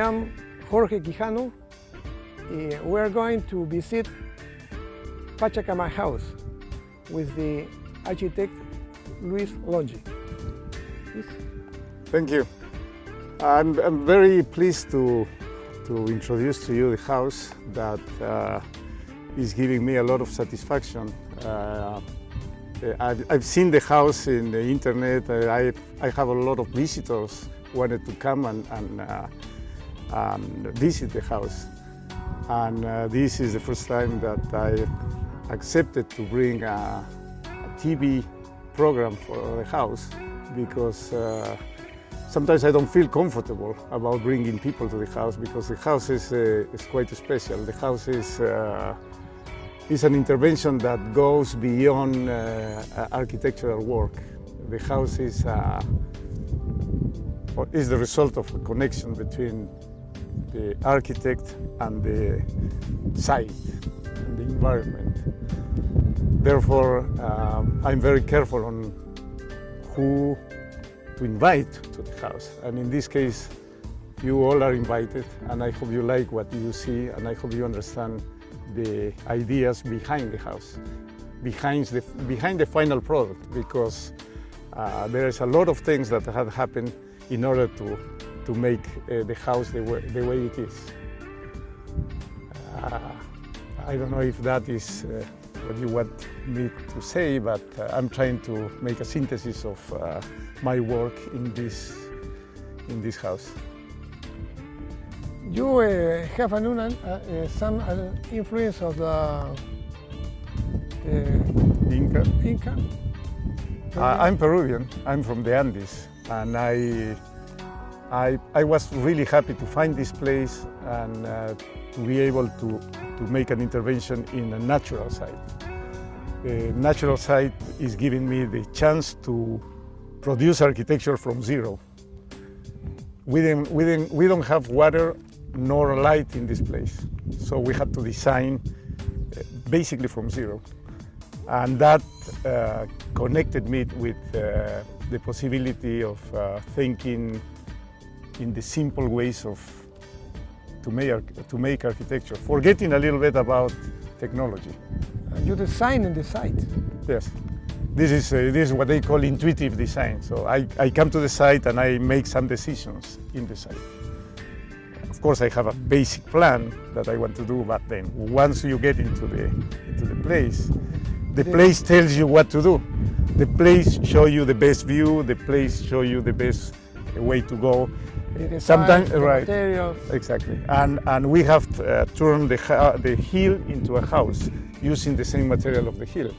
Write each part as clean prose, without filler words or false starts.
am Jorge Quijano. We are going to visit Pachacamac house with the architect Luis LONGHI. Please. Thank you. I'm very pleased to introduce to you the house that is giving me a lot of satisfaction. I've seen the house in the internet. I have a lot of visitors wanted to come and visit the house. And this is the first time that I accepted to bring a TV program for the house, because sometimes I don't feel comfortable about bringing people to the house, because the house is quite special. The house is an intervention that goes beyond architectural work. The house is the result of a connection between the architect and the site and the environment. Therefore, I'm very careful on who to invite to the house. And in this case, you all are invited, and I hope you like what you see, and I hope you understand the ideas behind the house, behind the final product, because there is a lot of things that have happened in order to make the house the way it is. I don't know if that is what you want me to say, but I'm trying to make a synthesis of my work in this house. You have some influence of the Inca? I'm Peruvian. I'm from the Andes, and I was really happy to find this place and to be able to make an intervention in a natural site. The natural site is giving me the chance to produce architecture from zero. We don't have water nor light in this place, so we had to design basically from zero. And that connected me with the possibility of thinking in the simple ways to make architecture, forgetting a little bit about technology. And you design in the site? Yes. This is what they call intuitive design. So I come to the site and I make some decisions in the site. Of course, I have a basic plan that I want to do, but then once you get into the place, the place tells you what to do. The place shows you the best view. The place shows you the best way to go. Sometimes, right? Materials. Exactly. And we have turned the hill into a house using the same material of the hill,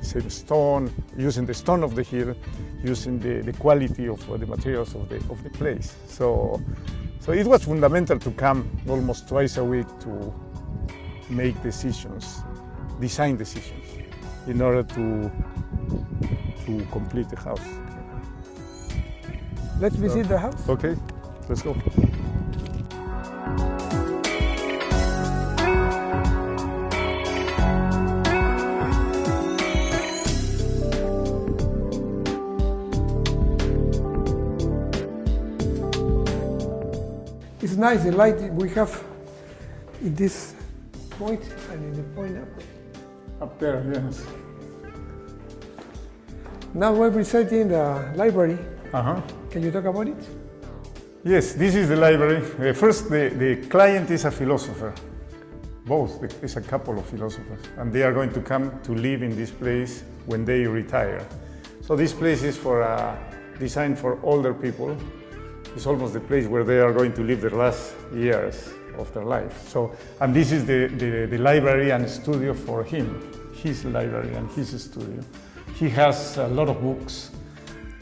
same stone, using the stone of the hill, using the quality of the materials of the place. So it was fundamental to come almost twice a week to make decisions, design decisions, in order to complete the house. Let's visit the house. Okay, let's go. It's nice, the light we have in this point and in the point up there, yes. Now we're presenting the library. Uh-huh. Can you talk about it? Yes, this is the library. First, the client is a philosopher. Both, it's a couple of philosophers, and they are going to come to live in this place when they retire. So this place is designed for older people. It's almost the place where they are going to live their last years of their life. So, and this is the library and studio for him, his library and his studio. He has a lot of books,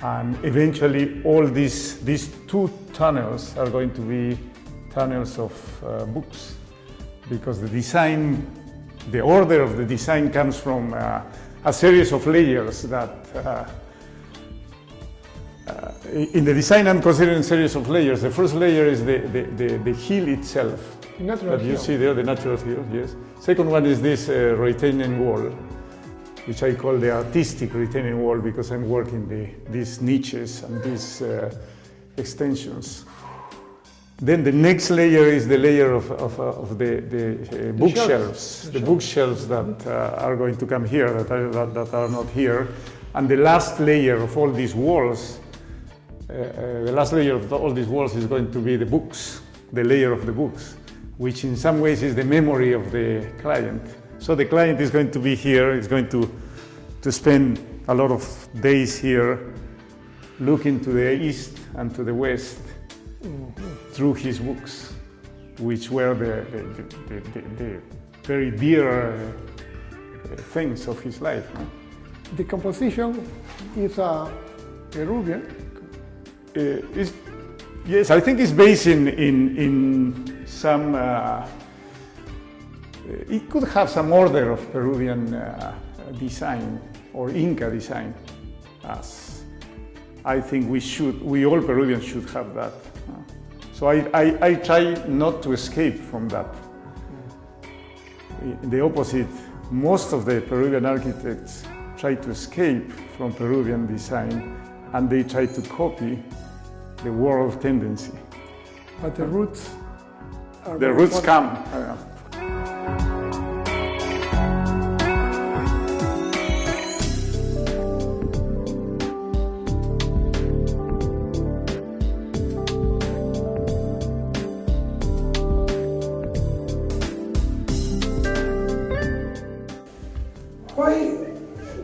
and eventually all these two tunnels are going to be tunnels of books, because the order of the design comes from a series of layers that in the design I'm considering a series of layers. The first layer is the hill itself. That you see there, the natural hill, yes. Second one is this retaining wall, which I call the artistic retaining wall, because I'm working these niches and these extensions. Then the next layer is the layer of the bookshelves, the bookshelves that are going to come here, that are not here. And the last layer of all these walls, is going to be the books, the layer of the books, which in some ways is the memory of the client. So the client is going to be here, is going to spend a lot of days here, looking to the east and to the west, through his books, which were the very dear things of his life. The composition is Peruvian. Yes, I think it's based in some. It could have some order of Peruvian design or Inca design, as I think we all Peruvians should have that. So I try not to escape from that. The opposite, most of the Peruvian architects try to escape from Peruvian design, and they try to copy the world tendency. But the roots are The roots come. Why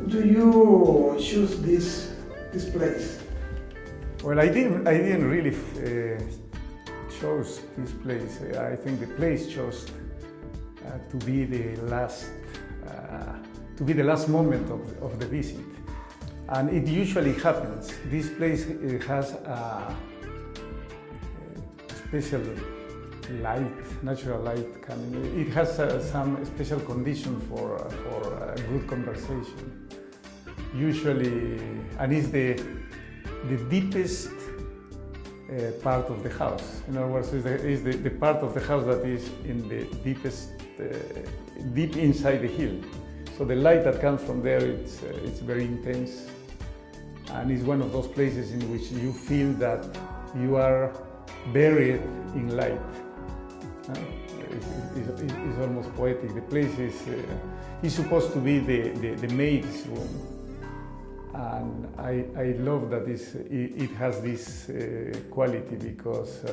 do you choose this place? Well, I didn't really chose this place. I think the place chose to be the last moment of the visit, and it usually happens. This place has a special light, natural light coming. It has some special condition for good conversation. Usually, and it's the deepest part of the house. In other words, is the part of the house that is in the deepest, deep inside the hill. So the light that comes from there, it's very intense, and it's one of those places in which you feel that you are buried in light. It's almost poetic. The place is supposed to be the maid's room, and I love that it has this quality, because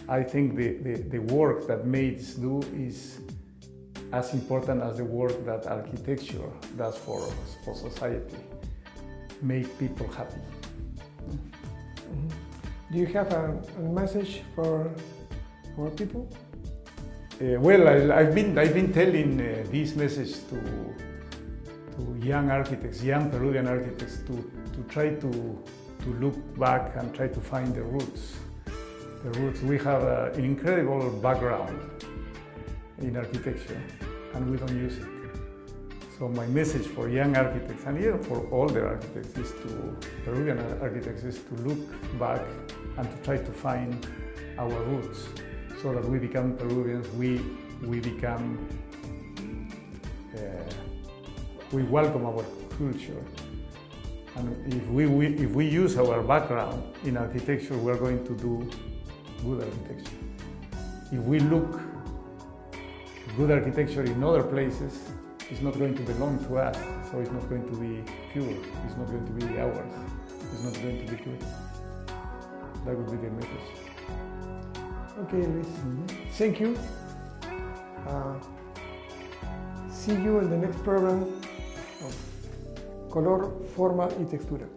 I think the work that maids do is as important as the work that architecture does for society. Make people happy. Do you have a message for our people? Well, I've been telling this message to young architects, young Peruvian architects, to try to look back and try to find the roots. The roots. We have an incredible background in architecture, and we don't use it. So my message for young architects, and even for older architects, Peruvian architects, is to look back and to try to find our roots, so that we become Peruvians. We welcome our culture, and if we use our background in architecture, we're going to do good architecture. If we look good architecture in other places, it's not going to belong to us, so it's not going to be pure, it's not going to be ours, it's not going to be good. That would be the message. Okay, Luis. Thank you. See you in the next program of Color, Forma y Textura.